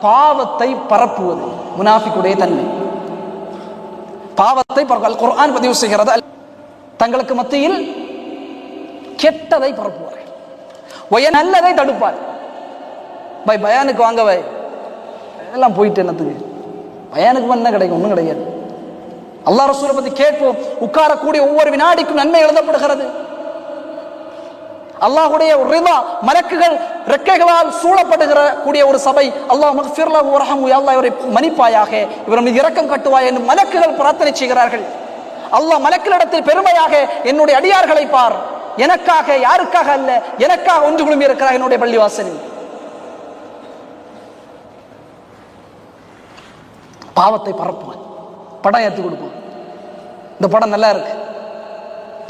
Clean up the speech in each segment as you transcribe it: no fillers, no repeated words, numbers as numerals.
பாவத்தை பரப்புவது முனாஃபிக்குடைய தன்மை. பாவத்தை குர்ஆன் பதிவு செய்கிறது. தங்களுக்கு மத்தியில் கெட்டதை பரப்புவார்கள், நல்லதை தடுப்பார். பயானுக்கு வாங்க வை, எல்லாம் போயிட்டு என்னத்துக்கு பயானுக்கு என்ன கிடைக்கும்? ஒன்றும் கிடையாது. அல்லாஹ் ரசூலை பத்தி கேட்போம். உட்காரக்கூடிய ஒவ்வொரு வினாடிக்கும் நன்மை எழுதப்படுகிறது. அல்லாஹ்வுடைய ரிதா, மலக்குகள் ரெக்கைகளால் சூழப்படுகிற கூடிய ஒரு சபை. அல்லாஹ் மக்ஃபிர் லஹு வர்ஹம்ஹு, யா அல்லாஹ் இவரை மன்னிப்பாயாக, இவர் மீது இரக்கம் காட்டுவாய் என்று மலக்குகள் பிரார்த்தனை செய்கிறார்கள். அல்லாஹ் மலக்குகளிடத்தில் பெருமையாக, என்னுடைய அடியார்களை பார், எனக்காக, யாருக்காக அல்ல, எனக்காக ஒன்று குழுமி இருக்கிறார் என்னுடைய பள்ளிவாசலில். பாவத்தை பரப்புவான், படம் ஏற்றி கொடுப்பான். இந்த படம் நல்லா இருக்கு,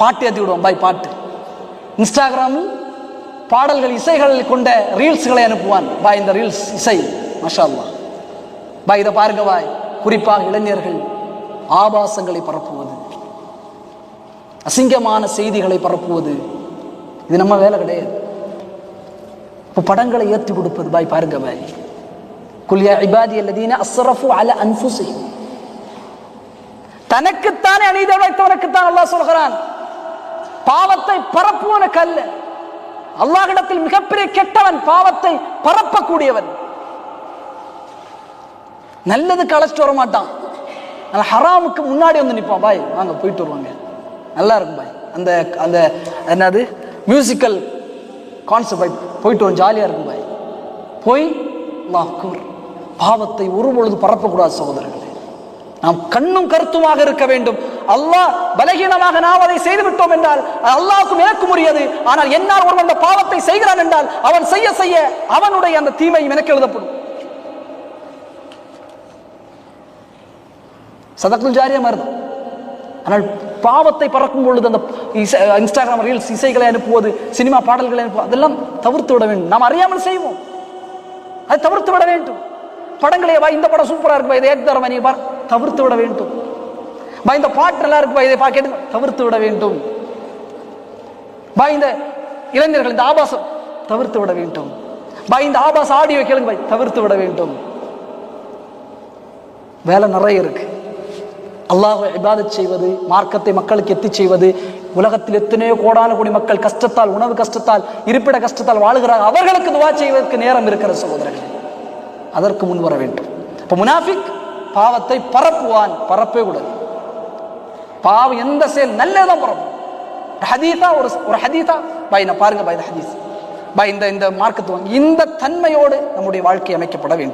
பாட்டு ஏற்றி விடுவான். பாட்டு இன்ஸ்டாகிராமில் பாடல்கள், இசைகள் கொண்ட ரீல்ஸ்களை அனுப்புவான். இந்த ரீல்ஸ் இசை மாஷா அல்லாஹ், இதை பாருங்க. குறிப்பாக இளைஞர்கள் ஆபாசங்களை பரப்புவது, அசிங்கமான செய்திகளை பரப்புவது, இது நம்ம வேலை கிடையாது. இப்போ படங்களை ஏற்றி கொடுப்பது. பாருங்க, குல் யா இபாதி அல்லதீன அஸ்ரஃபு அலா அன்ஃபுஸிஹிம், தனக்குத்தானே அநீதி இழைத்தவனுக்குத்தான் அல்லாஹ் சொல்கிறான். பாவத்தை பரப்புவனுக்கு அல்ல. அல்லாஹ்விடத்தில் மிகப்பெரிய கெட்டவன் பாவத்தை பரப்பக்கூடியவன். நல்லதுக்கு அழைச்சிட்டு வர மாட்டான், ஹராமுக்கு முன்னாடி வந்து நிற்பான். வாங்க போயிட்டு வருவாங்க, நல்லா இருக்கும் அந்த அந்த என்னது மியூசிக்கல் கான்செப்ட், போயிட்டு வரும், ஜாலியா இருக்கும். போய் பாவத்தை ஒருபொழுது பரப்பக்கூடாது சகோதரர்களே. நாம் கண்ணும் கருத்துமாக இருக்க வேண்டும். அல்லாஹ் பலகீனமாக நாம் அதை செய்து விட்டோம் என்றால் அல்லாஹ்வுக்கும் எனக்கும் உரியது. ஆனால் என்னால் ஒருவன் அந்த பாவத்தை செய்கிறான் என்றால் அவன் செய்ய செய்ய அவனுடைய அந்த தீமை எனக்கு எழுதப்படும். சதக்குல் ஜாரியா மாறுது. ஆனால் பாவத்தை பறக்கும் பொழுது அந்த இன்ஸ்டாகிராம் ரீல்ஸ், இசைகளை அனுப்புவது, சினிமா பாடல்களை அனுப்புவது, அதெல்லாம் தவிர்த்து விட வேண்டும். நாம் அறியாமல் செய்வோம், அதை தவிர்த்து விட வேண்டும். படங்களே இந்த படம் சூப்பரா இருக்கு, இதை ஏற்றி தரமா, நீங்க தவிர்த்து விட வேண்டும். இந்த பாட்டு நல்லா இருக்கு, இதை கேட்டு தவிர்த்து விட வேண்டும். இந்த இளைஞர்கள் இந்த ஆபாசம் தவிர்த்து விட வேண்டும். இந்த ஆபாச ஆடியோ கேளுங்க, தவிர்த்து விட வேண்டும். வேலை நிறைய இருக்கு. அல்லாஹ்வை இபாதத் செய்வது, மார்க்கத்தை மக்களுக்கு எத்தி செய்வது. உலகத்தில் எத்தனையோ கோடான கோடி மக்கள் கஷ்டத்தால், உணவு கஷ்டத்தால், இருப்பிட கஷ்டத்தால் வாழுகிறார்கள். அவர்களுக்கு துவா செய்வதற்கு நேரம் இருக்கிற சகோதரர்கள், அதற்கு முன் வர வேண்டும். இப்ப முனாஃபிக் பாவத்தை பரப்புவான், பரப்பவே கூடாது. பாவம் எந்த செயல் நல்லதான் பரப்பும். ஹதீஸா ஒரு ஹதீஸா பாருங்க, இந்த ஹதீஸ் இந்த மார்க்கத்துவம், இந்த தன்மையோடு நம்முடைய வாழ்க்கை அமைக்கப்பட வேண்டும்.